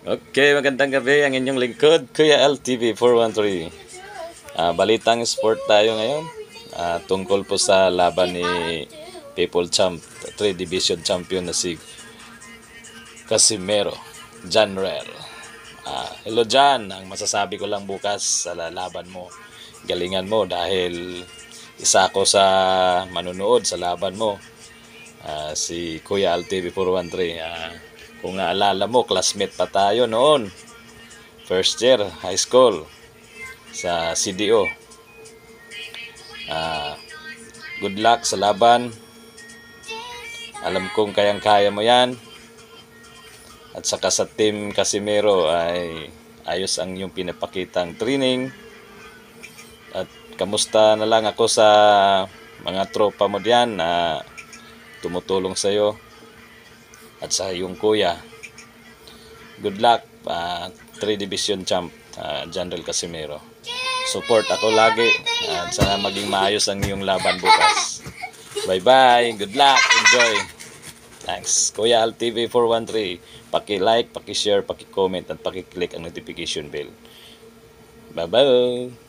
Okay, magandang gabi. Ang inyong lingkod, Kuya LTV 413. Balitang sport tayo ngayon. Tungkol po sa laban ni People Champ, 3 Division Champion na si Casimero Janrel. Hello Jan, ang masasabi ko lang bukas sa laban mo. Galingan mo dahil isa ako sa manunood sa laban mo. Si Kuya LTV 413. Kung naalala mo, classmate pa tayo noon. First year, high school. Sa CDO. Good luck sa laban. Alam kong kayang-kaya mo yan. At saka sa team Casimero ay ayos ang iyong pinapakitang training. At kamusta na lang ako sa mga tropa mo diyan na tumutulong sa iyo. At sa iyong kuya. Good luck, 3 Division Champ, General Casimero. Support ako lagi at sana maging maayos ang iyong laban bukas. Bye-bye, good luck, enjoy. Thanks. Kuya LTV 413, paki-like, paki-share, paki-comment at paki-click ang notification bell. Bye-bye.